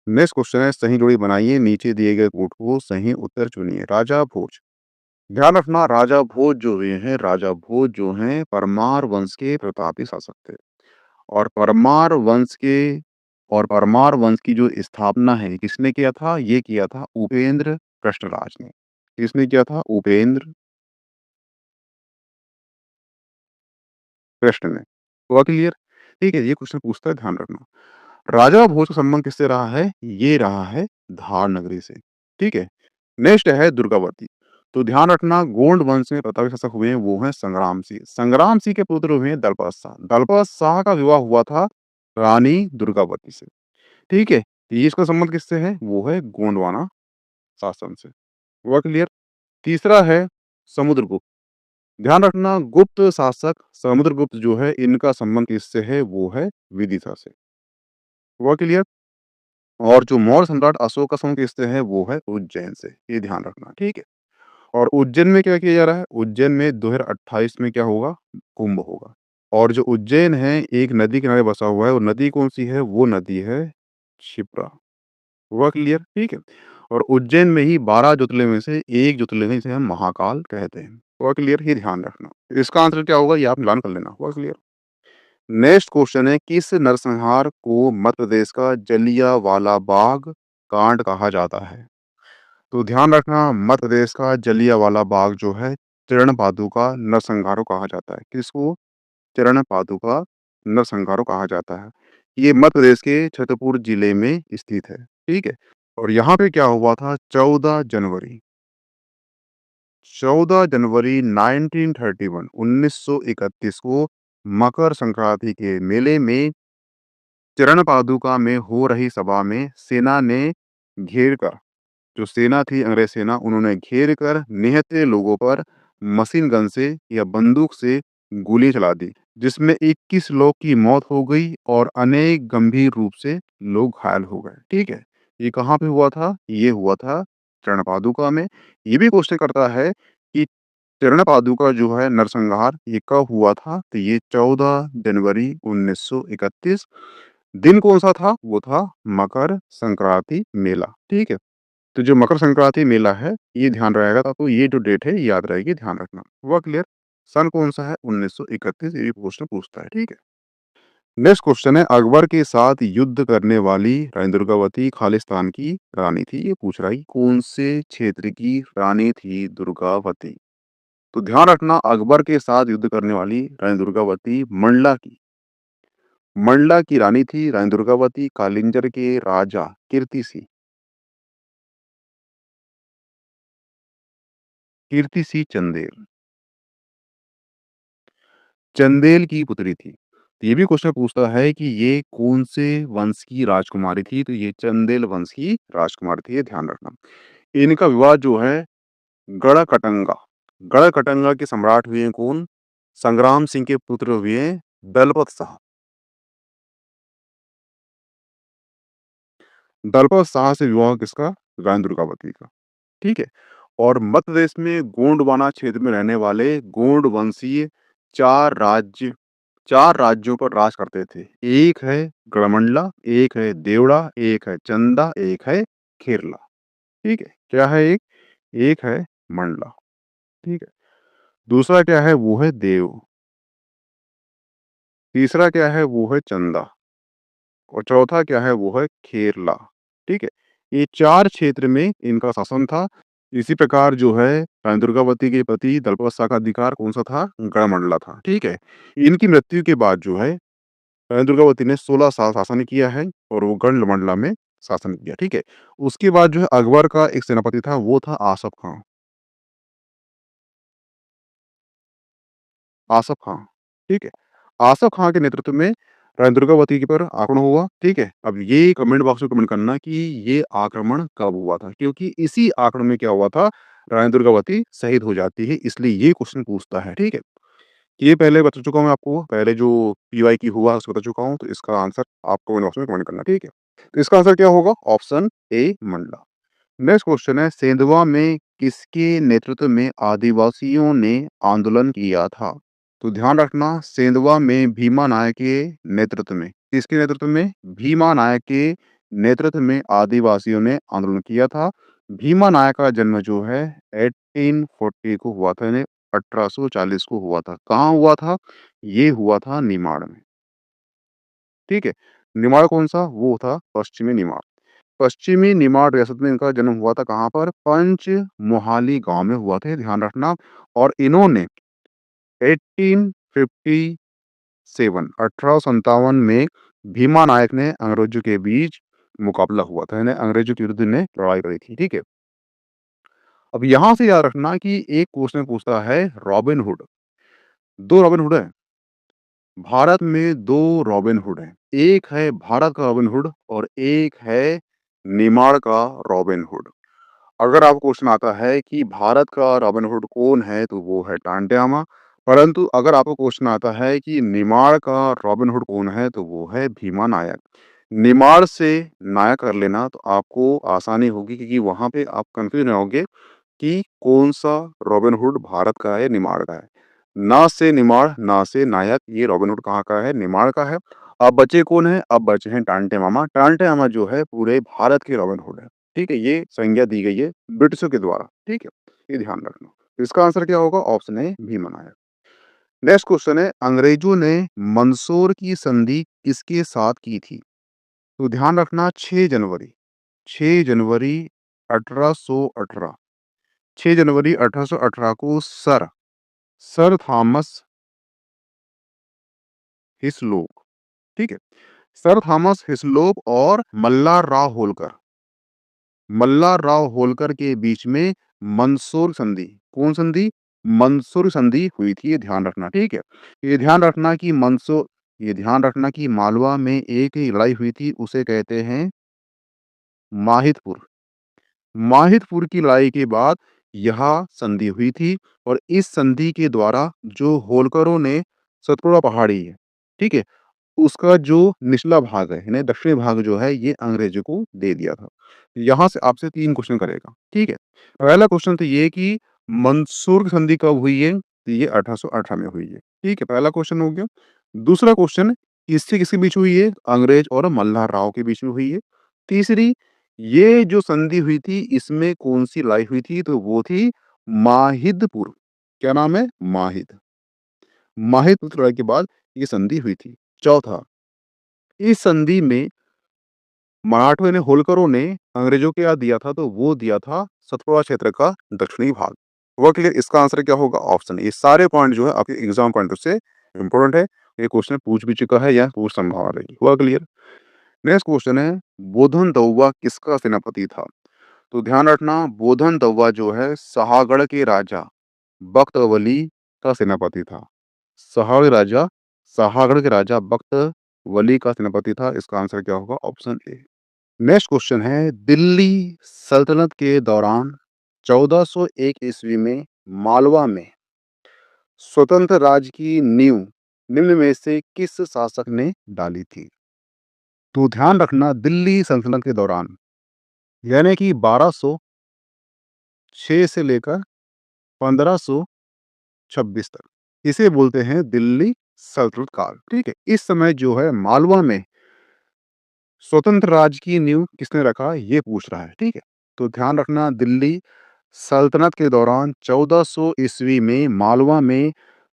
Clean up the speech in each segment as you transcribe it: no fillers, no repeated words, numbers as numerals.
Next question है, सही जोड़ी बनाइए, नीचे दिए गए कोट को सही उत्तर चुनिए। राजा भोज। ध्यान रखना, राजा भोज जो हुए हैं, राजा भोज जो हैं परमार वंश के प्रतापी शासक थे। और परमार वंश की जो स्थापना है किसने किया था? ये किया था उपेंद्र कृष्णराज ने। किसने किया था? उपेंद्र कृष्ण ने। हुआ क्लियर? ठीक है, ये क्वेश्चन पूछता है, ध्यान रखना। राजा भोज का संबंध किससे रहा है? ये रहा है धार नगरी से। ठीक है। नेक्स्ट है दुर्गावती। तो ध्यान रखना, गोंड वंश में प्रतापी शासक हुए हैं वो हैं संग्राम सिंह। संग्राम सिंह के पुत्र हुए हैं दलपत शाह। दलपत शाह का विवाह हुआ था रानी दुर्गावती से। ठीक है। ये इसका संबंध किससे है? वो है गोंडवाना शासन से। हुआ क्लियर? तीसरा है समुद्रगुप्त। ध्यान रखना, गुप्त शासक समुद्रगुप्त जो है इनका संबंध किससे है? वो है विदिशा से। हुआ क्लियर? और जो मौर्य सम्राट अशोक का संबंध किससे है? वो है उज्जैन से। ये ध्यान रखना, ठीक है। और उज्जैन में क्या किया जा रहा है? उज्जैन में 2028 में क्या होगा? कुंभ होगा। और जो उज्जैन है एक नदी किनारे बसा हुआ है, वो नदी कौन सी है? वो नदी है क्षिप्रा। हुआ क्लियर? ठीक है। और उज्जैन में ही 12 ज्योतिर्लिंग में से एक ज्योतिर्लिंग है जिसे हम महाकाल कहते हैं। हुआ क्लियर? ये ध्यान रखना। इसका आंसर क्या होगा ये आप मिलान कर लेना। हुआ क्लियर? नेक्स्ट क्वेश्चन है, किस नरसंहार को मध्य प्रदेश का जलियांवाला बाग कांड कहा जाता है? तो ध्यान रखना, मध्य प्रदेश का जलियांवाला बाग जो है चरण पादुका नरसंहारों कहा जाता है। किसको? चरण पादुका नरसंहारों कहा जाता है। ये मध्य प्रदेश के छतरपुर जिले में स्थित है। ठीक है। और यहाँ पे क्या हुआ था? 14 जनवरी 1931 को मकर संक्रांति के मेले में चरण पादुका में हो रही सभा में सेना ने घेर कर, जो सेना थी अंग्रेज सेना, उन्होंने घेर कर निहत्थे लोगों पर मशीन गन से या बंदूक से गोली चला दी, जिसमें 21 लोग की मौत हो गई और अनेक गंभीर रूप से लोग घायल हो गए। ठीक है। ये कहाँ पे हुआ था? ये हुआ था चरण पादुका में। ये भी क्वेश्चन करता है कि चरण पादुका जो है नरसंहार ये कब हुआ था? तो ये 14 जनवरी 1931। दिन कौन सा था? वो था मकर संक्रांति मेला। ठीक है। तो जो मकर संक्रांति मेला है ये ध्यान रहेगा, तो आपको ये जो डेट है ये याद रहेगी, ध्यान रखना। हुआ क्लियर? सन कौन सा है? 1931। ये क्वेश्चन पूछता है। ठीक है। नेक्स्ट क्वेश्चन है, अकबर के साथ युद्ध करने वाली रानी दुर्गावती खालिस्तान की रानी थी। ये पूछ रहा है कि कौन से क्षेत्र की रानी थी दुर्गावती? तो ध्यान रखना, अकबर के साथ युद्ध करने वाली रानी दुर्गावती मंडला की रानी थी। रानी दुर्गावती कालिंजर के राजा कीर्ति सिंह चंदेल की पुत्री थी। तो ये भी क्वेश्चन पूछता है कि ये कौन से वंश की राजकुमारी थी? तो ये चंदेल वंश की राजकुमारी थी। ये ध्यान रखना। इनका विवाह जो है गढ़कटंगा गढ़कटंगा के सम्राट हुए हैं कौन? संग्राम सिंह के पुत्र हुए हैं दलपत शाह। दलपत शाह से विवाह किसका? रानी दुर्गावती का। ठीक है। और मध्य प्रदेश में गोंडवाना क्षेत्र में रहने वाले गोंड वंशीय चार राज्य चार राज्यों पर राज करते थे। एक है गढ़मंडला, एक है देवड़ा, एक है चंदा, एक है खेरला। ठीक है। क्या है? एक है मंडला। ठीक है। दूसरा क्या है? वो है देव। तीसरा क्या है? वो है चंदा। और चौथा क्या है? वो है खेरला। ठीक है। ये चार क्षेत्र में इनका शासन था। इसी प्रकार जो है रानी दुर्गावती के पति दलपत शाह का अधिकार कौन सा था? गढ़मंडला था। ठीक है। इनकी मृत्यु के बाद जो है दुर्गावती ने 16 साल शासन किया है और वो गढ़मंडला में शासन किया। ठीक है। उसके बाद जो है अकबर का एक सेनापति था, वो था आसफ खां। आसफ खां। ठीक है। आसफ खां के नेतृत्व में रानी दुर्गावती के पर आक्रमण हुआ। ठीक है। अब ये कमेंट बॉक्स में कमेंट करना कि ये आक्रमण कब हुआ था, क्योंकि इसी आक्रमण में क्या हुआ था? रानी दुर्गावती शहीद हो जाती है, इसलिए ये क्वेश्चन पूछता है। ठीक है। ये पहले बता चुका हूँ मैं आपको, पहले जो पीवाई की हुआ उसको बता चुका हूँ, तो इसका आंसर आप कमेंट बॉक्स में कमेंट करना। ठीक है। तो इसका आंसर क्या होगा? Option A Mandla. Next question है, सेंधवा में किसके नेतृत्व में आदिवासियों ने आंदोलन किया था? तो ध्यान रखना, सेंधवा में भीमा नायक के नेतृत्व में, किसके नेतृत्व में? भीमा नायक के नेतृत्व में आदिवासियों ने आंदोलन किया था। भीमा नायक का जन्म जो है 1840 को हुआ था, यानी 1840 को हुआ था। कहाँ हुआ था? ये हुआ था निमाड़ में। ठीक है। निमाड़ कौन-सा? वो था पश्चिमी निमाड़। पश्चिमी निमाड़ रियासत में इनका जन्म हुआ था। कहाँ पर? पंचमोहाली गाँव में हुआ था, ये ध्यान रखना। और इन्होंने 1857 1857 में भीमा नायक ने अंग्रेजों के बीच मुकाबला हुआ था, यानी अंग्रेजों के विरुद्ध इन्हें लड़ाई लड़ी थी। ठीक है। अब यहाँ से याद रखना कि एक क्वेश्चन पूछता है रॉबिन हुड। 2 रॉबिन हुड हैं। भारत में 2 रॉबिन हुड हैं। एक है भारत का रॉबिन हुड और एक है निमाड़ का रॉबिन हुड। अगर आपको क्वेश्चन आता है कि भारत का रॉबिन हुड कौन है, तो वो है टांटियामा। परंतु अगर आपको क्वेश्चन आता है कि निमाड़ का रॉबिन हुड कौन है, तो वो है भीमा नायक। निमाड़ से नायक कर लेना तो आपको आसानी होगी, क्योंकि वहां पे आप कंफ्यूज ना होगे कि कौन सा रॉबिन हुड भारत का है, निमाड़ का है। ना से निमाड़, ना से नायक, ये रॉबिन हुड कहाँ का है? निमाड़ का है। अब बचे कौन है? अब बचे हैं टांटे मामा। टांटे मामा जो है पूरे भारत के रॉबिन हुड है। ठीक है, ये संज्ञा दी गई है ब्रिटिशों के द्वारा। ठीक है, ये ध्यान रखना। तो इसका आंसर क्या होगा? ऑप्शन है भीमा नायक। नेक्स्ट क्वेश्चन है, अंग्रेजों ने मंदसौर की संधि किसके साथ की थी? तो ध्यान रखना, 6 जनवरी, 6 जनवरी 1818, 6 जनवरी 1818 को सर सर थॉमस हिस्लोप, ठीक है, सर थॉमस हिस्लोप और मल्हार राव होलकर, मल्हार राव होलकर के बीच में मंदसौर संधि, कौन संधि? मंदसौर संधि हुई थी, ये ध्यान रखना। ठीक है, ये ध्यान रखना कि मंदसौर, ये ध्यान रखना कि मालवा में एक ही लड़ाई हुई थी, उसे कहते हैं माहितपुर। माहितपुर की लड़ाई के बाद यह संधि हुई थी और इस संधि के द्वारा जो होलकरों ने सतपुड़ा पहाड़ी है, ठीक है, उसका जो निचला भाग है, यानी दक्षिणी भाग जो है, ये अंग्रेजों को दे दिया था। यहाँ से आपसे 3 क्वेश्चन करेगा। ठीक है। पहला क्वेश्चन तो ये कि मंसूर की संधि कब हुई है? तो ये 1818 में हुई है। ठीक है, पहला क्वेश्चन हो गया। दूसरा क्वेश्चन, किससे किसके बीच हुई है? अंग्रेज और मल्हार राव के बीच में हुई है। तीसरी, ये जो संधि हुई थी, इसमें कौन-सी लड़ाई हुई थी? तो वो थी माहिदपुर। क्या नाम है? माहिद। माहिदपुर की लड़ाई के बाद ये संधि हुई थी। चौथा, इस संधि में मराठों ने, होलकरों ने अंग्रेजों को क्या दिया था? तो वो दिया था सतपुड़ा क्षेत्र का दक्षिणी भाग। हुआ क्लियर? इसका आंसर क्या होगा? Option A. ये सारे पॉइंट जो है आपके एग्जाम पॉइंट ऑफ से इंपॉर्टेंट है। ये क्वेश्चन पूछ भी चुका है या पूछ संभावना रहेगी। हुआ क्लियर? नेक्स्ट क्वेश्चन है, बोधन दौवा किसका सेनापति था? तो ध्यान रखना, बोधन दौवा जो है सहागढ़ के राजा बख्त वली का सेनापति था। सहागढ़ राजा, सहागढ़ के राजा बख्त वली का सेनापति था। इसका आंसर क्या होगा? Option A. नेक्स्ट क्वेश्चन है, दिल्ली सल्तनत के दौरान 1401 ईस्वी में मालवा में स्वतंत्र राज्य की नींव निम्न में से किस शासक ने डाली थी? तो ध्यान रखना, दिल्ली सल्तनत के दौरान, यानी कि 1206 से लेकर 1526 तक, इसे बोलते हैं दिल्ली सल्तनत काल। ठीक है, इस समय जो है मालवा में स्वतंत्र राज्य की नींव किसने रखा, ये पूछ रहा है। ठीक है, तो ध्यान रखना, दिल्ली सल्तनत के दौरान 1400 ईस्वी में मालवा में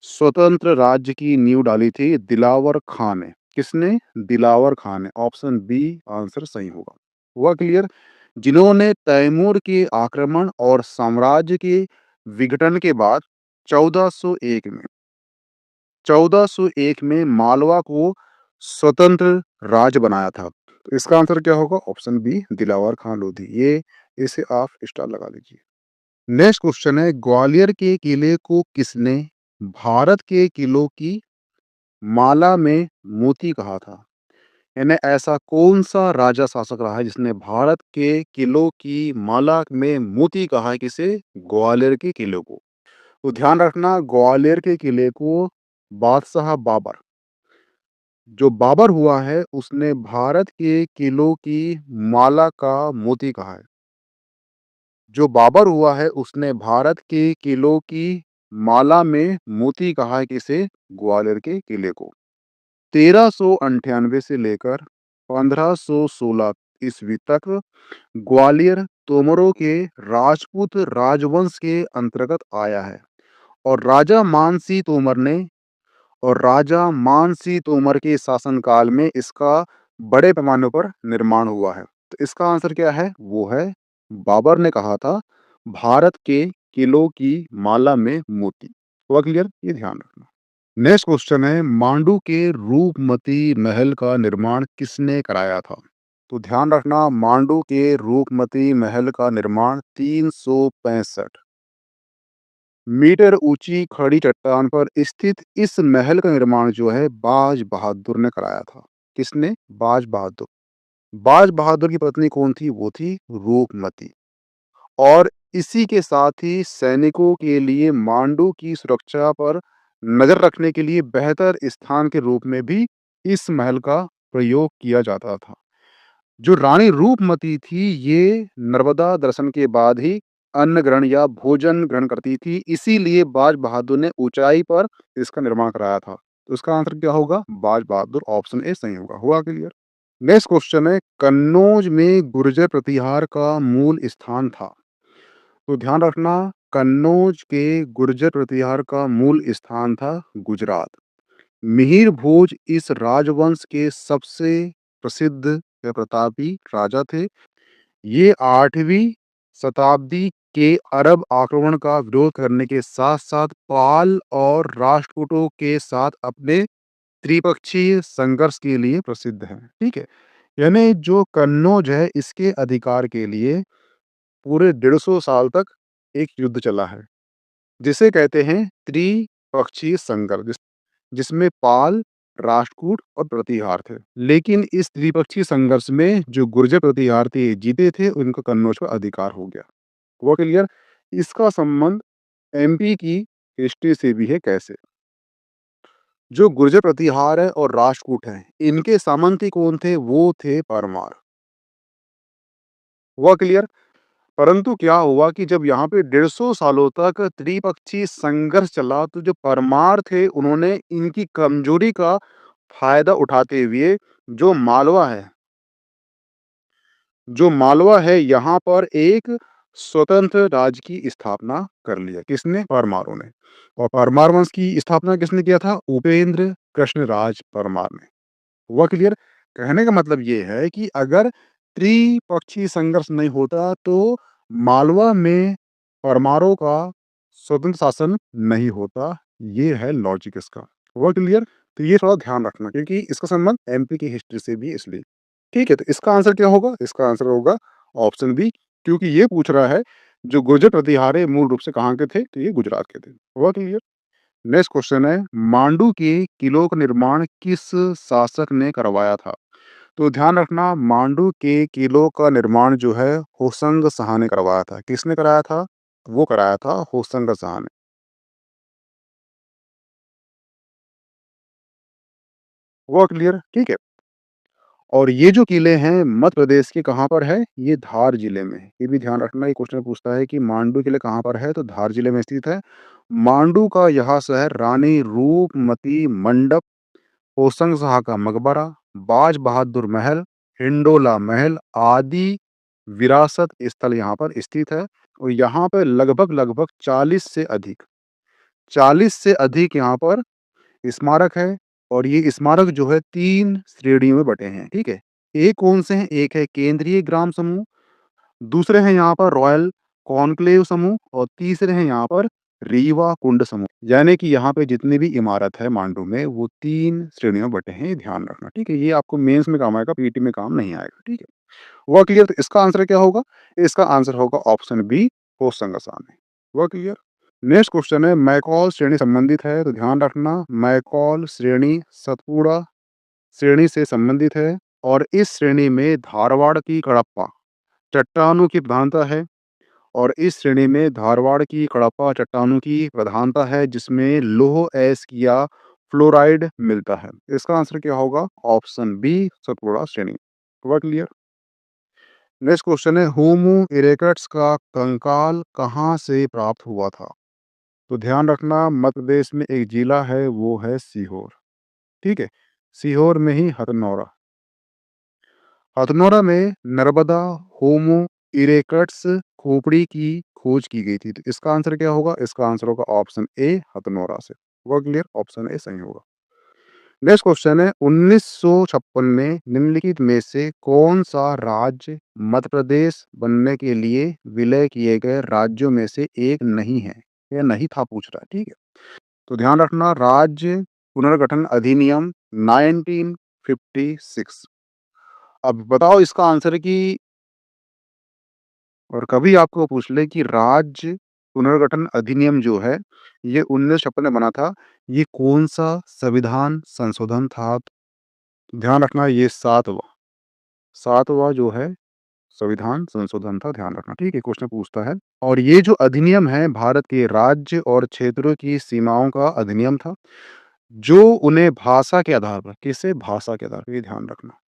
स्वतंत्र राज्य की नींव डाली थी दिलावर खान ने। किसने? दिलावर खान ने। ऑप्शन बी आंसर सही होगा। हुआ क्लियर? जिन्होंने तैमूर के आक्रमण और साम्राज्य के विघटन के बाद 1401 में 1401 में मालवा को स्वतंत्र राज्य बनाया था। तो इसका आंसर क्या होगा? Option B Dilawar Khan Lodhi. ये, इसे आप स्टार लगा लीजिए। नेक्स्ट क्वेश्चन है, ग्वालियर के किले को किसने भारत के किलों की माला में मोती कहा था? यानी ऐसा कौन सा राजा शासक रहा है जिसने भारत के किलों की माला में मोती कहा है? किसे? ग्वालियर के किले को। तो ध्यान रखना, ग्वालियर के किले को बादशाह बाबर, जो बाबर हुआ है, उसने भारत के किलों की माला का मोती कहा है। जो बाबर हुआ है, उसने भारत के किलों की माला में मोती कहा है। किसे? ग्वालियर के किले को। 1398 से लेकर 1516 ईस्वी तक ग्वालियर तोमरों के राजपूत राजवंश के अंतर्गत आया है और राजा मानसी तोमर के शासनकाल में इसका बड़े पैमाने पर निर्माण हुआ है। तो इसका आंसर क्या है? वो है बाबर ने कहा था भारत के किलों की माला में मोती। हुआ क्लियर? ये ध्यान रखना। नेक्स्ट क्वेश्चन है मांडू के रूपमती महल का निर्माण किसने कराया था? तो ध्यान रखना मांडू के रूपमती महल का निर्माण 365 मीटर ऊंची खड़ी चट्टान पर स्थित इस महल का निर्माण जो है बाज बहादुर ने कराया था। किसने? बाज बहादुर। बाज बहादुर की पत्नी कौन थी? वो थी रूपमती। और इसी के साथ ही सैनिकों के लिए मांडू की सुरक्षा पर नजर रखने के लिए बेहतर स्थान के रूप में भी इस महल का प्रयोग किया जाता था। जो रानी रूपमती थी ये नर्मदा दर्शन के बाद ही अन्न ग्रहण या भोजन ग्रहण करती थी, इसीलिए बाज बहादुर ने ऊंचाई पर इसका निर्माण कराया था। तो इसका आंसर क्या होगा? बाज बहादुर। ऑप्शन ए सही होगा। हुआ क्लियर? नेक्स्ट क्वेश्चन है कन्नौज में गुर्जर प्रतिहार का मूल स्थान था। तो ध्यान रखना कन्नौज के गुर्जर प्रतिहार का मूल स्थान था गुजरात। मिहिर भोज इस राजवंश के सबसे प्रसिद्ध या प्रतापी राजा थे। ये 8वीं शताब्दी के अरब आक्रमण का विरोध करने के साथ साथ पाल और राष्ट्रकूटों के साथ अपने त्रिपक्षीय संघर्ष के लिए प्रसिद्ध है। ठीक है, यानी जो कन्नौज है इसके अधिकार के लिए पूरे 150 साल तक एक युद्ध चला है जिसे कहते हैं त्रिपक्षीय संघर्ष, जिसमें पाल, राष्ट्रकूट और प्रतिहार थे। लेकिन इस त्रिपक्षीय संघर्ष में जो गुर्जर प्रतिहार थे जीते थे, उनको कन्नौज पर अधिकार हो गया। वो क्लियर? इसका संबंध एमपी की हिस्ट्री से भी है। कैसे? जो गुर्जर प्रतिहार है और राष्ट्रकूट है इनके सामंती कौन थे? वो थे परमार। हुआ क्लियर? परंतु क्या हुआ कि जब यहाँ पे 150 सालों तक त्रिपक्षीय संघर्ष चला तो जो परमार थे उन्होंने इनकी कमजोरी का फायदा उठाते हुए जो मालवा है यहाँ पर एक स्वतंत्र राज्य की स्थापना कर लिया। किसने? परमारों ने। और परमार वंश की स्थापना किसने किया था? उपेंद्र कृष्णराज परमार ने। हुआ क्लियर? कहने का मतलब ये है कि अगर त्रिपक्षीय संघर्ष नहीं होता तो मालवा में परमारों का स्वतंत्र शासन नहीं होता। ये है लॉजिक इसका। हुआ क्लियर? तो ये थोड़ा ध्यान रखना क्योंकि इसका संबंध एमपी की हिस्ट्री से भी, इसलिए। ठीक है, तो इसका आंसर क्या होगा? इसका आंसर होगा ऑप्शन बी, क्योंकि ये पूछ रहा है जो गुर्जर प्रतिहारे मूल रूप से कहाँ के थे? तो ये गुजरात के थे। हुआ क्लियर? नेक्स्ट क्वेश्चन है मांडू के किलों का निर्माण किस शासक ने करवाया था? तो ध्यान रखना मांडू के किलों का निर्माण जो है होसंग शाह ने करवाया था। किसने कराया था? वो कराया था होसंग शाह ने। हुआ क्लियर? ठीक है। और ये जो किले हैं मध्य प्रदेश के कहाँ पर है? ये धार जिले में है। ये भी ध्यान रखना, ये क्वेश्चन पूछता है कि मांडू किले कहाँ पर है? तो धार जिले में स्थित है। मांडू का यह शहर रानी रूपमती मंडप, होशंग शाह का मकबरा, बाज बहादुर महल, हिंडोला महल आदि विरासत स्थल यहाँ पर स्थित है। और यहाँ पर लगभग लगभग 40 से अधिक यहाँ पर स्मारक है। और ये स्मारक जो है 3 श्रेणियों में बटे हैं। ठीक है, एक कौन से हैं? एक है केंद्रीय ग्राम समूह, दूसरे हैं यहाँ पर रॉयल कॉन्क्लेव समूह और तीसरे हैं यहाँ पर रीवा कुंड समूह। यानी कि यहाँ पे जितनी भी इमारत है मांडू में वो 3 श्रेणियों में बटे हैं। ये ध्यान रखना। ठीक है, ये आपको मेंस में काम आएगा, पीटी में काम नहीं आएगा। ठीक है, हुआ क्लियर? तो इसका आंसर क्या होगा? इसका आंसर होगा ऑप्शन बी, होशंग शाह ने। हुआ क्लियर? नेक्स्ट क्वेश्चन है मैकॉल श्रेणी संबंधित है। तो ध्यान रखना मैकॉल श्रेणी सतपुड़ा श्रेणी से संबंधित है। और इस श्रेणी में धारवाड़ की कडप्पा चट्टानों की प्रधानता है। और इस श्रेणी में धारवाड़ की कडप्पा चट्टानों की प्रधानता है जिसमें लोह एस या फ्लोराइड मिलता है। इसका आंसर क्या होगा? ऑप्शन बी, सतपुड़ा श्रेणी। हुआ क्लियर? नेक्स्ट क्वेश्चन है होमो इरेक्टस का कंकाल कहाँ से प्राप्त हुआ था? तो ध्यान रखना मध्य प्रदेश में एक जिला है वो है सीहोर। ठीक है, सीहोर में ही हथनौरा। हथनोरा में नर्मदा होमो इरेक्टस खोपड़ी की खोज की गई थी। तो इसका आंसर क्या होगा? इसका आंसर होगा ऑप्शन ए हथनोरा से। हुआ क्लियर? ऑप्शन ए सही होगा। नेक्स्ट क्वेश्चन है 1956 में निम्नलिखित में से कौन सा राज्य मध्य प्रदेश बनने के लिए विलय किए गए राज्यों में से एक नहीं है या नहीं था पूछ रहा है। ठीक है, तो ध्यान रखना राज्य पुनर्गठन अधिनियम 1956। अब बताओ इसका आंसर कि और कभी आपको पूछ ले कि राज्य पुनर्गठन अधिनियम जो है ये 1956 में बना था, ये कौन सा संविधान संशोधन था? ध्यान रखना ये सातवां सातवां जो है संविधान संशोधन था, ध्यान रखना। ठीक है, क्वेश्चन पूछता है। और ये जो अधिनियम है भारत के राज्य और क्षेत्रों की सीमाओं का अधिनियम था, जो उन्हें भाषा के आधार पर, किसे भाषा के आधार पर, ये ध्यान रखना,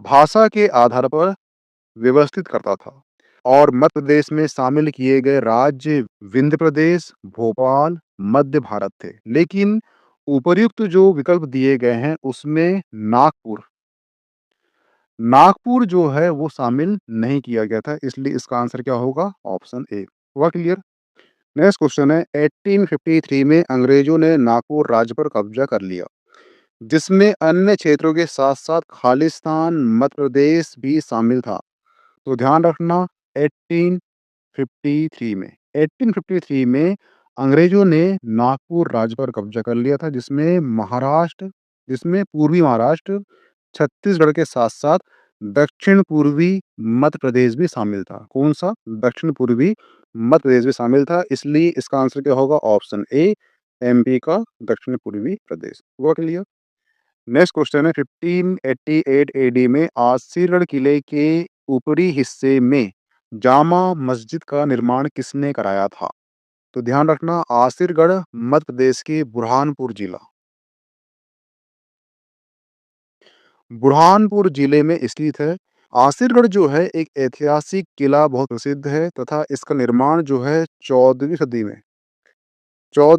भाषा के आधार पर व्यवस्थित करता था। और मध्य प्रदेश में शामिल किए गए राज्य विंध्य प्रदेश, भोपाल, मध्य भारत थे। लेकिन उपर्युक्त जो विकल्प दिए गए हैं उसमें नागपुर नागपुर जो है वो शामिल नहीं किया गया था, इसलिए इसका आंसर क्या होगा? Option A. हुआ क्लियर? नेक्स्ट क्वेश्चन है 1853 में अंग्रेजों ने नागपुर राज्य पर कब्जा कर लिया, जिसमें अन्य क्षेत्रों के साथ साथ खालिस्तान मध्य प्रदेश भी शामिल था। तो ध्यान रखना 1853 में 1853 में अंग्रेजों ने नागपुर राज्य पर कब्जा कर लिया था, जिसमें पूर्वी महाराष्ट्र, छत्तीसगढ़ के साथ साथ दक्षिण पूर्वी मध्य प्रदेश भी शामिल था। कौन सा? दक्षिण पूर्वी मध्य प्रदेश भी शामिल था, इसलिए इसका आंसर क्या होगा? ऑप्शन ए एमपी का दक्षिण पूर्वी प्रदेश। हुआ क्लियर? नेक्स्ट क्वेश्चन है 1588 एडी में आसिरगढ़ किले के ऊपरी हिस्से में जामा मस्जिद का निर्माण किसने कराया था? तो ध्यान रखना आसिरगढ़ मध्य प्रदेश के बुरहानपुर जिले में स्थित है। आसिरगढ़ जो है एक ऐतिहासिक किला, बहुत प्रसिद्ध है तथा इसका निर्माण जो है 14वीं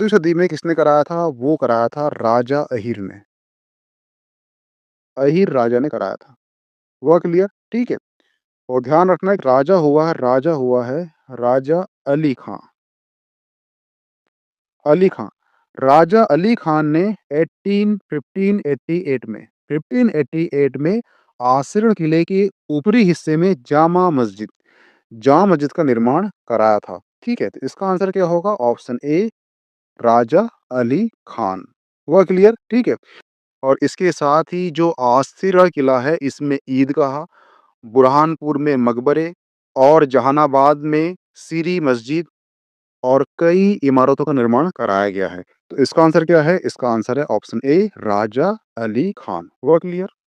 सदी में किसने कराया था? वो कराया था राजा अहिर ने। अहिर राजा ने कराया था। हुआ क्लियर? ठीक है, और ध्यान रखना एक राजा हुआ है राजा अली खां। अली खां राजा अली खान ने 1588 में आसिर किले के ऊपरी हिस्से में जामा मस्जिद का निर्माण कराया था। ठीक है, तो इसका आंसर क्या होगा? Option A Raja Ali Khan. हुआ क्लियर? ठीक है, और इसके साथ ही जो आसिर किला है इसमें ईदगाह, बुरहानपुर में मकबरे और जहानाबाद में सीरी मस्जिद और कई इमारतों का निर्माण कराया गया है। तो इसका आंसर क्या है? इसका आंसर है ऑप्शन ए राजा अली खान। हुआ क्लियर?